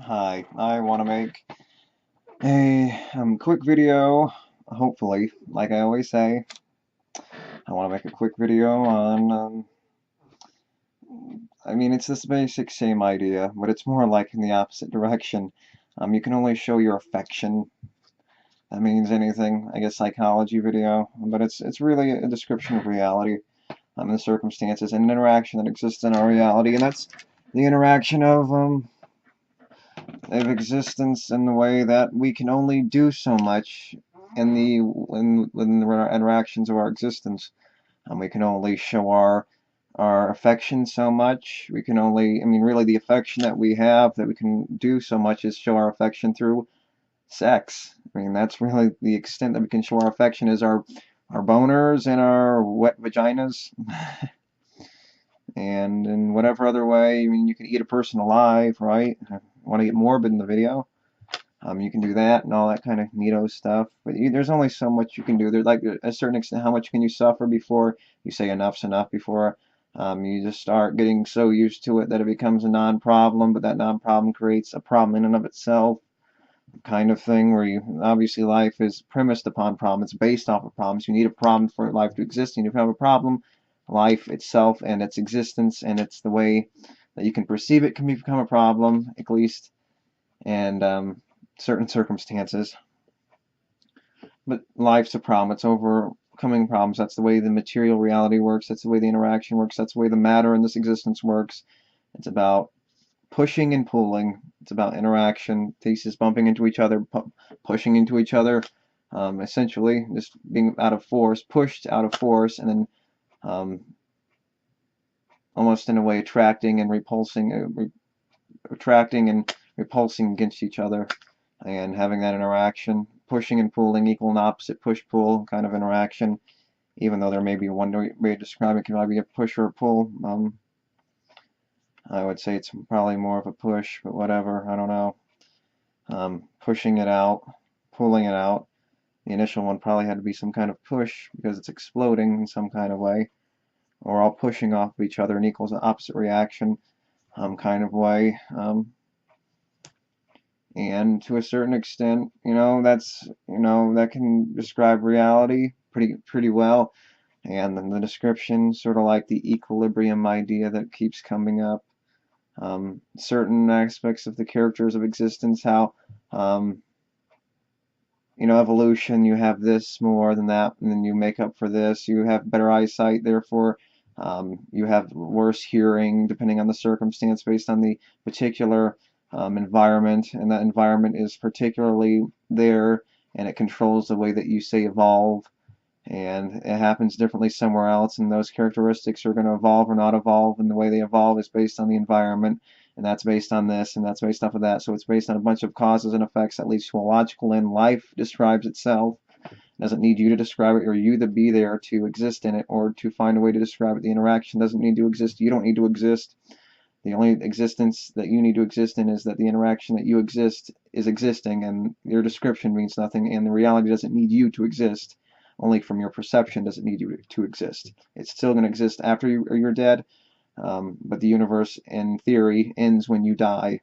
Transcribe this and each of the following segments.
Hi, I want to make a quick video, hopefully, like I always say. I want to make a quick video on, it's this basic same idea, but it's more like in the opposite direction. You can only show your affection. That means anything, I guess psychology video, but it's really a description of reality, the circumstances and interaction that exists in our reality, and that's the interaction of existence in the way that we can only do so much in our interactions of our existence. We can only show our affection so much. We can only, really the affection that we have that we can do so much is show our affection through sex. That's really the extent that we can show our affection is our boners and our wet vaginas. And in whatever other way, you can eat a person alive, right? I want to get morbid in the video. You can do that and all that kind of neato stuff, but there's only so much you can do. There's like a certain extent, how much can you suffer before you say enough's enough, before you just start getting so used to it that it becomes a non-problem, but that non-problem creates a problem in and of itself, kind of thing, where you, obviously life is premised upon problems, it's based off of problems. You need a problem for life to exist, and if you have a problem, life itself and its existence and it's the way that you can perceive it can become a problem, at least, and certain circumstances. But life's a problem. It's overcoming problems. That's the way the material reality works. That's the way the interaction works. That's the way the matter in this existence works. It's about pushing and pulling. It's about interaction, pieces bumping into each other, pushing into each other, essentially just being out of force, pushed out of force, and then almost in a way attracting and repulsing against each other, and having that interaction, pushing and pulling, equal and opposite push-pull kind of interaction, even though there may be one way to describe it, can either be a push or a pull. I would say it's probably more of a push, but whatever, I don't know. Pushing it out, pulling it out. The initial one probably had to be some kind of push because it's exploding in some kind of way, or all pushing off of each other and equals an opposite reaction kind of way. And to a certain extent, that can describe reality pretty well. And then the description, sort of like the equilibrium idea that keeps coming up. Certain aspects of the characters of existence, how evolution, you have this more than that, and then you make up for this. You have better eyesight, therefore you have worse hearing, depending on the circumstance, based on the particular environment, and that environment is particularly there, and it controls the way that you say evolve, and it happens differently somewhere else, and those characteristics are going to evolve or not evolve, and the way they evolve is based on the environment, and that's based on this, and that's based off of that. So it's based on a bunch of causes and effects that leads to a logical end. Life describes itself. It doesn't need you to describe it or you to be there to exist in it or to find a way to describe it. The interaction doesn't need to exist. You don't need to exist. The only existence that you need to exist in is that the interaction that you exist is existing, and your description means nothing, and the reality doesn't need you to exist. Only from your perception does it need you to exist. It's still going to exist after you're dead, but the universe, in theory, ends when you die.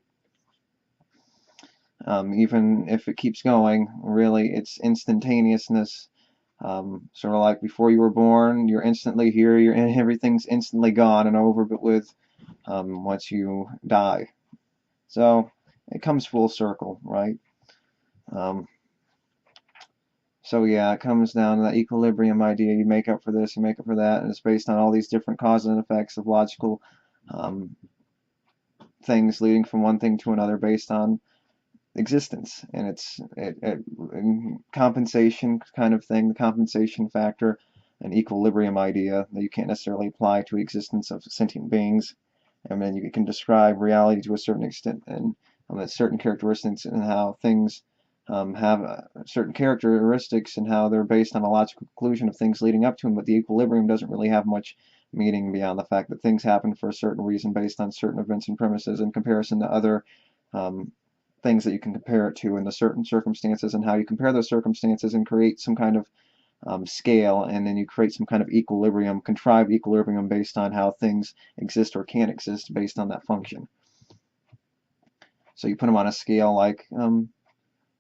Even if it keeps going, really, it's instantaneousness. Sort of like before you were born, you're instantly here, and everything's instantly gone and over, but with once you die. So it comes full circle, right? Um, so yeah, it comes down to that equilibrium idea. You make up for this, you make up for that, and it's based on all these different causes and effects of logical um, things leading from one thing to another based on existence, and compensation kind of thing, the compensation factor, an equilibrium idea that you can't necessarily apply to the existence of sentient beings. And then you can describe reality to a certain extent, and certain characteristics and how things have certain characteristics and how they're based on a logical conclusion of things leading up to them, but the equilibrium doesn't really have much meaning beyond the fact that things happen for a certain reason based on certain events and premises in comparison to other things that you can compare it to in the certain circumstances, and how you compare those circumstances and create some kind of scale, and then you create some kind of equilibrium, contrived equilibrium based on how things exist or can't exist based on that function. So you put them on a scale like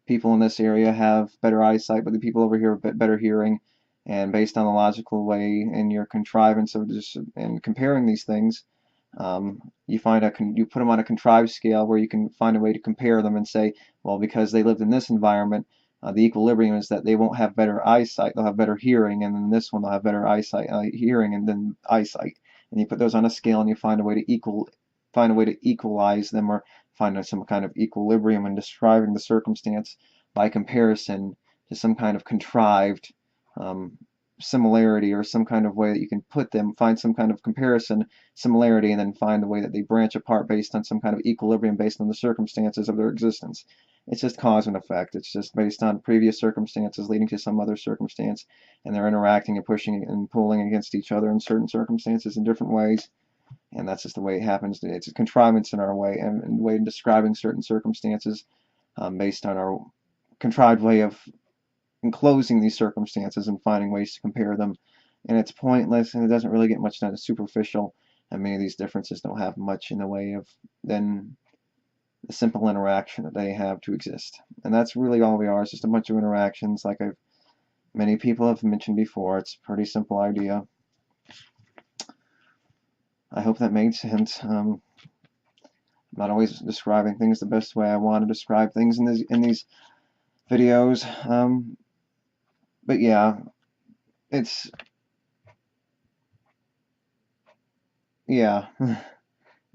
people in this area have better eyesight, but the people over here have better hearing. And based on the logical way in your contrivance of just and comparing these things, you put them on a contrived scale where you can find a way to compare them and say, well, because they lived in this environment, the equilibrium is that they won't have better eyesight, they'll have better hearing, and then this one they'll have better eyesight, hearing, and then eyesight. And you put those on a scale and you find a way to equalize them, or find some kind of equilibrium in describing the circumstance by comparison to some kind of contrived um, similarity, or some kind of way that you can find some kind of comparison similarity, and then find the way that they branch apart based on some kind of equilibrium based on the circumstances of their existence. It's just cause and effect. It's just based on previous circumstances leading to some other circumstance, and they're interacting and pushing and pulling against each other in certain circumstances in different ways. And that's just the way it happens. It's a contrivance in our way, and way of describing certain circumstances based on our contrived way of enclosing these circumstances and finding ways to compare them. And it's pointless, and it doesn't really get much done. It's superficial, and many of these differences don't have much in the way of then the simple interaction that they have to exist. And that's really all we are. It's just a bunch of interactions, like many people have mentioned before. It's a pretty simple idea. I hope that made sense. I'm not always describing things the best way I want to describe things in these videos. But yeah,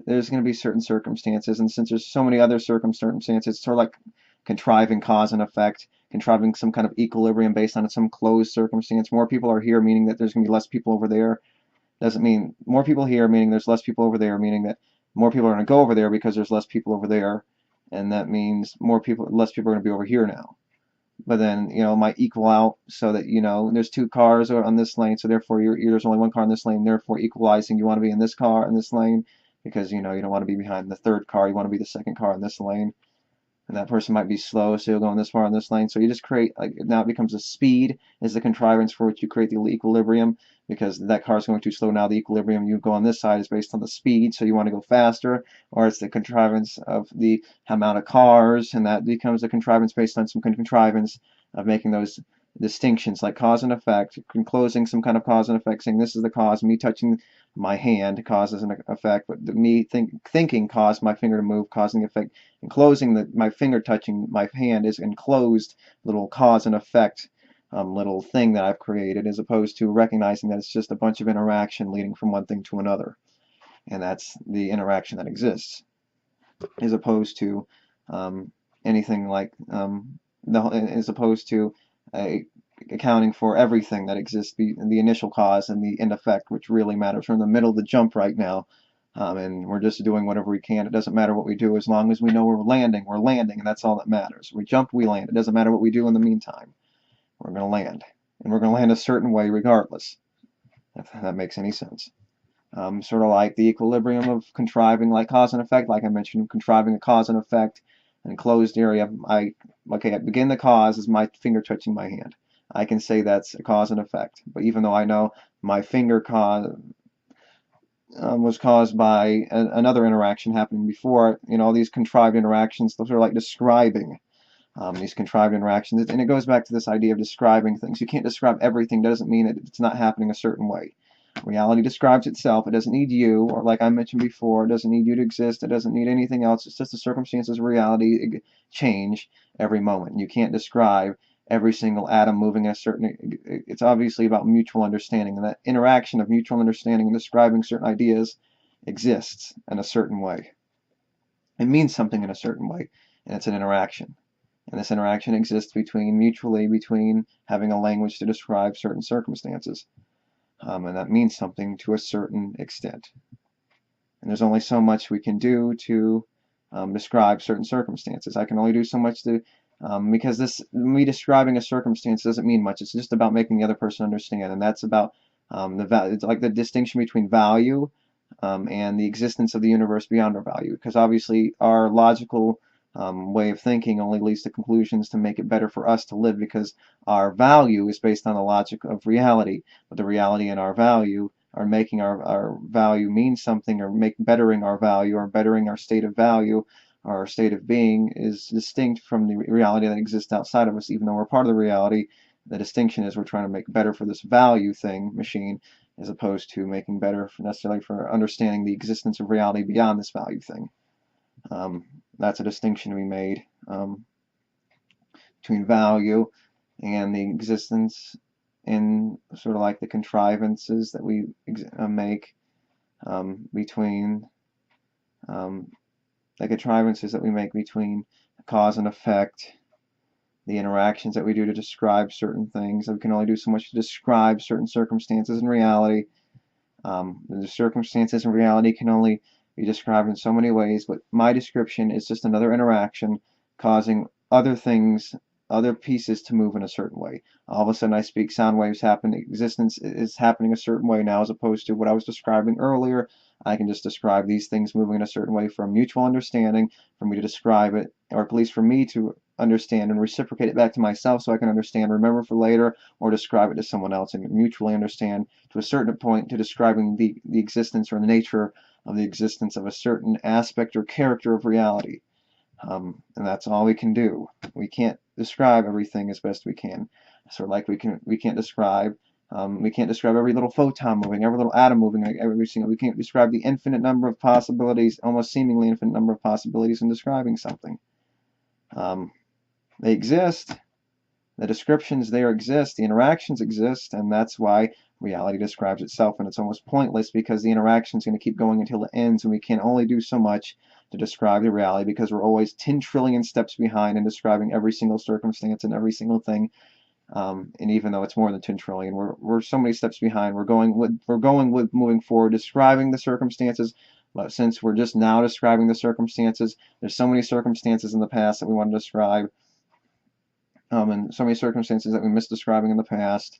there's going to be certain circumstances, and since there's so many other circumstances, it's sort of like contriving cause and effect, contriving some kind of equilibrium based on some closed circumstance. More people are here, meaning that there's going to be less people over there. Doesn't mean more people here, meaning there's less people over there, meaning that more people are going to go over there because there's less people over there, and that means less people are going to be over here now. But then, it might equal out so that, there's two cars on this lane, so therefore there's only one car in this lane, therefore equalizing, you want to be in this car in this lane because, you don't want to be behind the third car, you want to be the second car in this lane. And that person might be slow, so you'll go in this far on this lane. So you just create, now it becomes a speed is the contrivance for which you create the equilibrium, because that car is going too slow. Now the equilibrium you go on this side is based on the speed, so you want to go faster, or it's the contrivance of the amount of cars, and that becomes a contrivance based on some contrivance of making those distinctions, like cause and effect, enclosing some kind of cause and effect, saying this is the cause, me touching my hand causes an effect, but thinking caused my finger to move, causing the effect. Enclosing my finger touching my hand is enclosed little cause and effect little thing that I've created, as opposed to recognizing that it's just a bunch of interaction leading from one thing to another, and that's the interaction that exists, as opposed to anything like as opposed to accounting for everything that exists, the initial cause and the end effect, which really matters. We're in the middle of the jump right now, and we're just doing whatever we can. It doesn't matter what we do as long as we know we're landing, and that's all that matters. We jump, we land. It doesn't matter what we do in the meantime. We're going to land, and we're going to land a certain way regardless, if that makes any sense. Sort of like the equilibrium of contriving, like cause and effect, like I mentioned, contriving a cause and effect in a closed area. I begin the cause is my finger touching my hand. I can say that's a cause and effect. But even though I know my finger was caused by another interaction happening before, all these contrived interactions, those are like describing these contrived interactions. And it goes back to this idea of describing things. You can't describe everything. Doesn't mean that it's not happening a certain way. Reality describes itself. It doesn't need you, or like I mentioned before, it doesn't need you to exist. It doesn't need anything else. It's just the circumstances of reality change every moment. You can't describe every single atom moving in a certain... It's obviously about mutual understanding, and that interaction of mutual understanding and describing certain ideas exists in a certain way. It means something in a certain way, and it's an interaction. And this interaction exists mutually between having a language to describe certain circumstances. And that means something to a certain extent. And there's only so much we can do to describe certain circumstances. I can only do so much to, because me describing a circumstance doesn't mean much. It's just about making the other person understand, and that's about it's like the distinction between value and the existence of the universe beyond our value. Because obviously our logical way of thinking only leads to conclusions to make it better for us to live, because our value is based on the logic of reality, but the reality and our value are making our value mean something, or bettering our value, or bettering our state of value, our state of being, is distinct from the reality that exists outside of us, even though we're part of the reality. The distinction is we're trying to make better for this value thing, machine, as opposed to making better necessarily for understanding the existence of reality beyond this value thing. That's a distinction we made between value and the existence in sort of like the contrivances that we make between the contrivances that we make between cause and effect, the interactions that we do to describe certain things. We can only do so much to describe certain circumstances in reality. The circumstances in reality can only be described in so many ways, but my description is just another interaction causing other things, other pieces to move in a certain way. All of a sudden I speak, sound waves happen, existence is happening a certain way now, as opposed to what I was describing earlier. I can just describe these things moving in a certain way for a mutual understanding, for me to describe it, or at least for me to understand and reciprocate it back to myself so I can understand, remember for later, or describe it to someone else and mutually understand to a certain point, to describing the existence or the nature of the existence of a certain aspect or character of reality. And that's all we can do. We can't describe everything as best we can. So like we can't describe every little photon moving, every little atom moving, like we can't describe the infinite number of possibilities, almost seemingly infinite number of possibilities in describing something. They exist. The descriptions there exist, the interactions exist, and that's why reality describes itself, and it's almost pointless because the interaction is going to keep going until it ends, and we can only do so much to describe the reality because we're always 10 trillion steps behind in describing every single circumstance and every single thing. And even though it's more than 10 trillion, we're so many steps behind. We're going with moving forward, describing the circumstances. But since we're just now describing the circumstances, there's so many circumstances in the past that we want to describe. And so many circumstances that we missed describing in the past.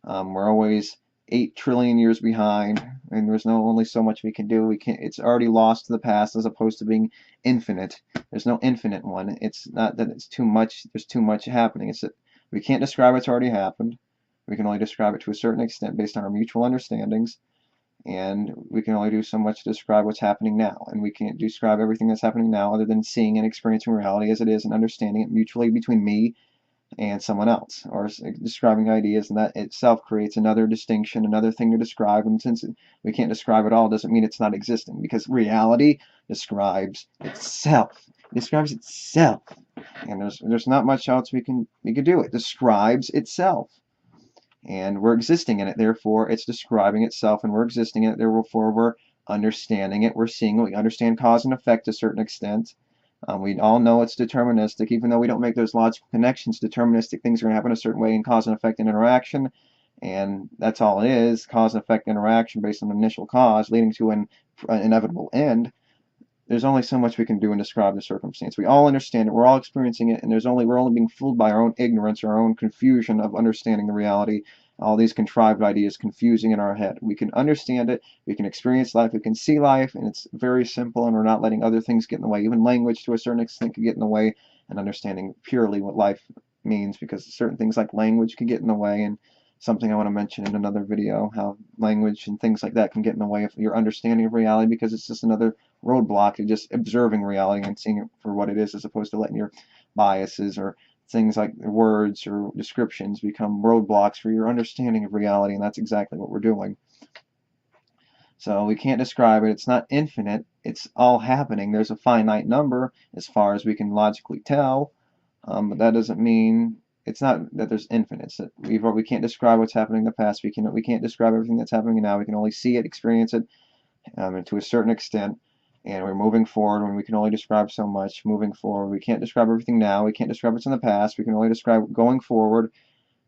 We're always 8 trillion years behind, and there's only so much we can do. We can't. It's already lost to the past, as opposed to being infinite. There's no infinite one. It's not that it's too much. There's too much happening. It's that we can't describe what's already happened. We can only describe it to a certain extent based on our mutual understandings, and we can only do so much to describe what's happening now. And we can't describe everything that's happening now other than seeing and experiencing reality as it is and understanding it mutually between me and someone else, or describing ideas, and that itself creates another distinction, another thing to describe. And since we can't describe it all, doesn't mean it's not existing, because reality describes itself. It describes itself, and there's not much else we can do. It describes itself, and we're existing in it. Therefore, it's describing itself, and we're existing in it. Therefore, we're understanding it. We're seeing it. We understand cause and effect to a certain extent. We all know it's deterministic, even though we don't make those logical connections. Deterministic things are going to happen a certain way in cause and effect and interaction, and that's all it is, cause and effect interaction based on an initial cause leading to an inevitable end. There's only so much we can do and describe the circumstance. We all understand it, we're all experiencing it, and we're only being fooled by our own ignorance, our own confusion of understanding the reality. All these contrived ideas confusing in our head. We can understand it, we can experience life, we can see life, and it's very simple, and we're not letting other things get in the way. Even language to a certain extent can get in the way, and understanding purely what life means, because certain things like language can get in the way, and something I want to mention in another video, how language and things like that can get in the way of your understanding of reality, because it's just another roadblock to just observing reality and seeing it for what it is, as opposed to letting your biases or things like words or descriptions become roadblocks for your understanding of reality, and that's exactly what we're doing. So we can't describe it. It's not infinite. It's all happening. There's a finite number as far as we can logically tell, but that doesn't mean it's not that there's infinite. It's that we can't describe what's happening in the past. We can't describe everything that's happening now. We can only see it, experience it, and to a certain extent. And we're moving forward when we can only describe so much. Moving forward, we can't describe everything now. We can't describe what's in the past. We can only describe going forward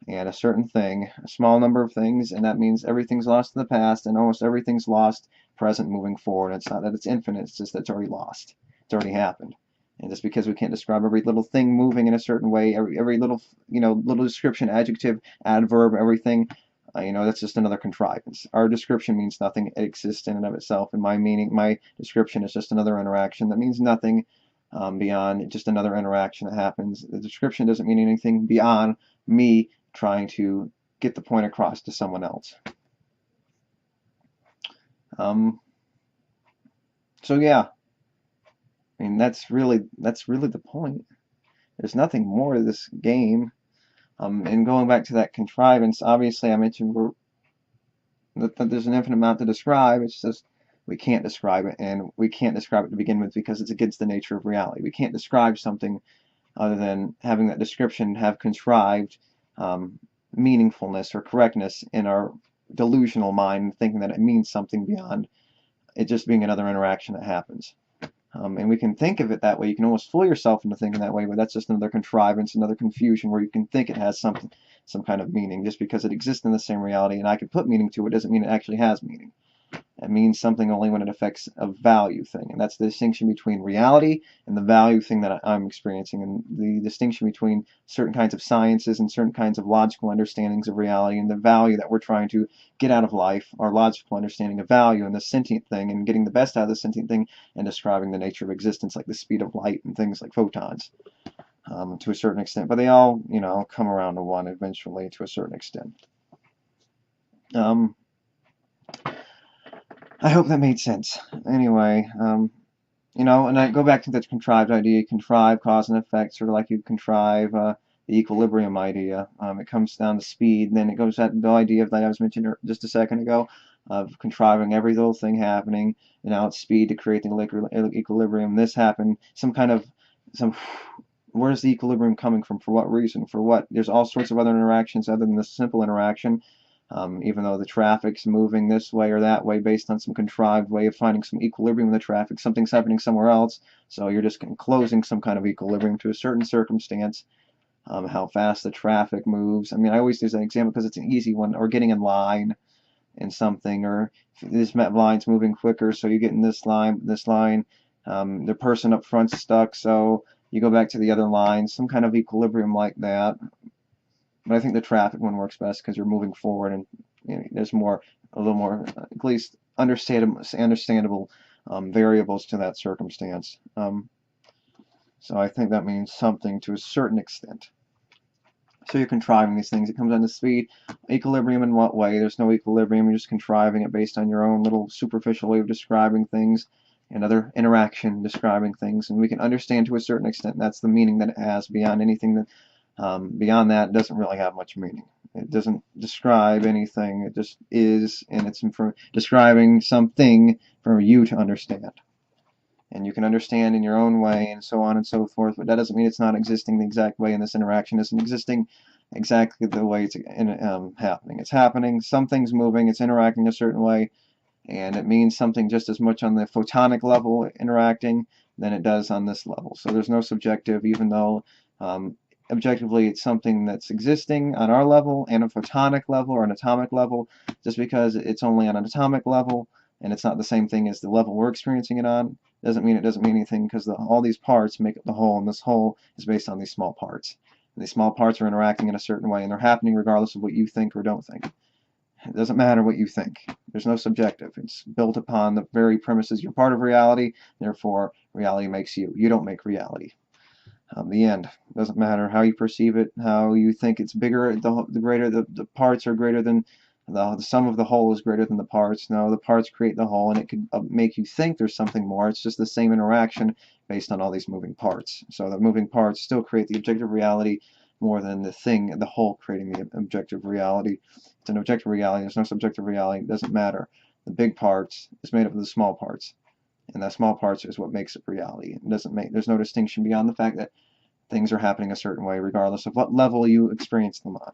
and a certain thing, a small number of things, and that means everything's lost in the past and almost everything's lost present moving forward. It's not that it's infinite, it's just that it's already lost. It's already happened. And just because we can't describe every little thing moving in a certain way, every little, little description, adjective, adverb, everything, that's just another contrivance. Our description means nothing. It exists in and of itself. And my description is just another interaction that means nothing beyond just another interaction that happens. The description doesn't mean anything beyond me trying to get the point across to someone else. So yeah, I mean, that's really the point. There's nothing more to this game. And going back to that contrivance, obviously I mentioned that there's an infinite amount to describe. It's just we can't describe it, and we can't describe it to begin with because it's against the nature of reality. We can't describe something other than having that description have contrived meaningfulness or correctness in our delusional mind, thinking that it means something beyond it just being another interaction that happens. And we can think of it that way. You can almost fool yourself into thinking that way, but that's just another contrivance, another confusion where you can think it has some kind of meaning just because it exists in the same reality, and I can put meaning to it doesn't mean it actually has meaning. It means something only when it affects a value thing, and that's the distinction between reality and the value thing that I'm experiencing, and the distinction between certain kinds of sciences and certain kinds of logical understandings of reality and the value that we're trying to get out of life, our logical understanding of value and the sentient thing, and getting the best out of the sentient thing and describing the nature of existence, like the speed of light and things like photons, to a certain extent. But they all, come around to one eventually to a certain extent. I hope that made sense. Anyway, and I go back to that contrived idea, contrive cause and effect, sort of like you contrive the equilibrium idea. It comes down to speed, and then it goes to the idea that I was mentioning just a second ago of contriving every little thing happening, and now it's speed to create the equilibrium. This happened, where's the equilibrium coming from? For what reason? For what? There's all sorts of other interactions other than this simple interaction. Even though the traffic's moving this way or that way based on some contrived way of finding some equilibrium in the traffic, something's happening somewhere else, so you're just enclosing some kind of equilibrium to a certain circumstance. How fast the traffic moves. I mean, I always use that example because it's an easy one, or getting in line in something, or this line's moving quicker, so you get in this line, the person up front's stuck, so you go back to the other line, some kind of equilibrium like that. But I think the traffic one works best because you're moving forward, and there's a little more, at least understandable variables to that circumstance. So I think that means something to a certain extent. So you're contriving these things. It comes down to speed. Equilibrium in what way? There's no equilibrium. You're just contriving it based on your own little superficial way of describing things, another interaction describing things, and we can understand to a certain extent. That's the meaning that it has. Beyond anything that beyond that, it doesn't really have much meaning. It doesn't describe anything. It just is, and it's describing something for you to understand. And you can understand in your own way, and so on and so forth, but that doesn't mean it's not existing the exact way, and this interaction isn't existing exactly the way it's happening. It's happening, something's moving, it's interacting a certain way, and it means something just as much on the photonic level interacting than it does on this level. So there's no subjective, even though objectively it's something that's existing on our level and a photonic level or an atomic level. Just because it's only on an atomic level and it's not the same thing as the level we're experiencing it on doesn't mean it doesn't mean anything, because all these parts make up the whole, and this whole is based on these small parts. And these small parts are interacting in a certain way, and they're happening regardless of what you think or don't think. It doesn't matter what you think. There's no subjective. It's built upon the very premises you're part of reality, therefore reality makes you. You don't make reality. The end. It doesn't matter how you perceive it, how you think it's bigger, the greater the parts are greater than the sum of the whole is greater than the parts. No, the parts create the whole, and it could make you think there's something more. It's just the same interaction based on all these moving parts. So the moving parts still create the objective reality more than the whole creating the objective reality. It's an objective reality. There's no subjective reality. It doesn't matter. The big parts is made up of the small parts, and that small parts is what makes it reality. It doesn't make. There's no distinction beyond the fact that things are happening a certain way, regardless of what level you experience them on.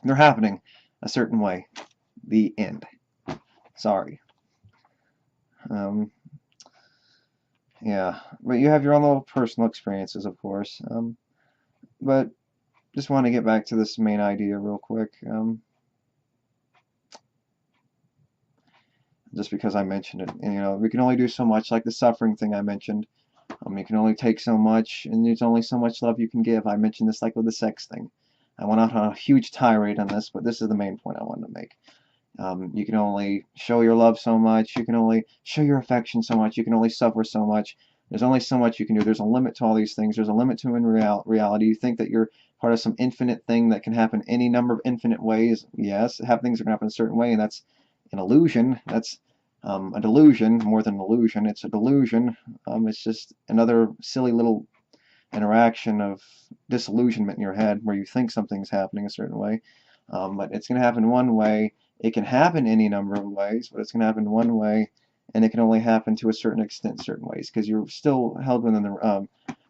They're happening a certain way. The end. Sorry. Yeah, but you have your own little personal experiences, of course. But just want to get back to this main idea real quick. Just because I mentioned it, and we can only do so much, like the suffering thing I mentioned. You can only take so much, and there's only so much love you can give. I mentioned this like with the sex thing. I went out on a huge tirade on this, but this is the main point I wanted to make. You can only show your love so much. You can only show your affection so much. You can only suffer so much. There's only so much you can do. There's a limit to all these things. There's a limit to in reality. You think that you're part of some infinite thing that can happen any number of infinite ways. Yes, things are going to happen a certain way, and that's an illusion. That's a delusion, more than an illusion. It's a delusion. It's just another silly little interaction of disillusionment in your head where you think something's happening a certain way, but it's going to happen one way. It can happen any number of ways, but it's going to happen one way, and it can only happen to a certain extent certain ways, because you're still held within the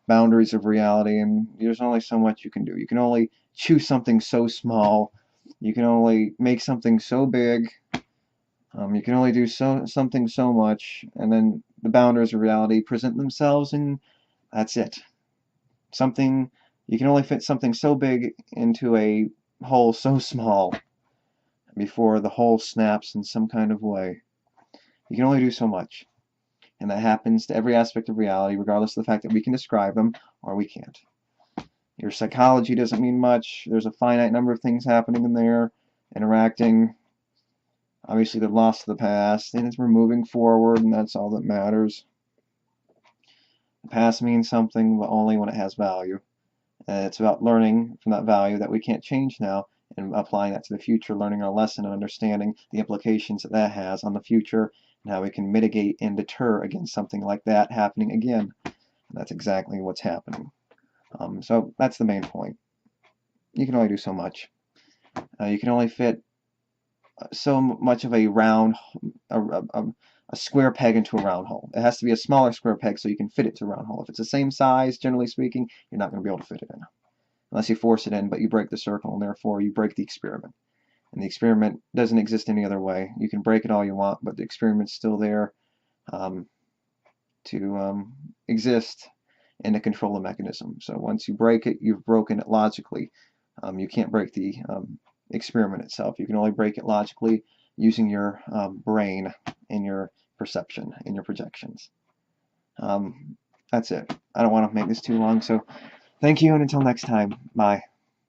boundaries of reality, and there's only so much you can do. You can only choose something so small. You can only make something so big. You can only do something so much, and then the boundaries of reality present themselves, and that's it. You can only fit something so big into a hole so small before the hole snaps in some kind of way. You can only do so much. And that happens to every aspect of reality, regardless of the fact that we can describe them or we can't. Your psychology doesn't mean much. There's a finite number of things happening in there, interacting. Obviously, the loss of the past, and we're moving forward, and that's all that matters. The past means something, but only when it has value. And it's about learning from that value that we can't change now and applying that to the future, learning our lesson and understanding the implications that that has on the future and how we can mitigate and deter against something like that happening again. And that's exactly what's happening. So that's the main point. You can only do so much. You can only fit so much of a round, a square peg into a round hole. It has to be a smaller square peg so you can fit it to a round hole. If it's the same size, generally speaking, you're not going to be able to fit it in. Unless you force it in, but you break the circle, and therefore you break the experiment. And the experiment doesn't exist any other way. You can break it all you want, but the experiment's still there to exist and to control the mechanism. So once you break it, you've broken it logically. You can't break the experiment itself. You can only break it logically using your brain and your perception and your projections. That's it. I don't want to make this too long, so thank you, and until next time, bye.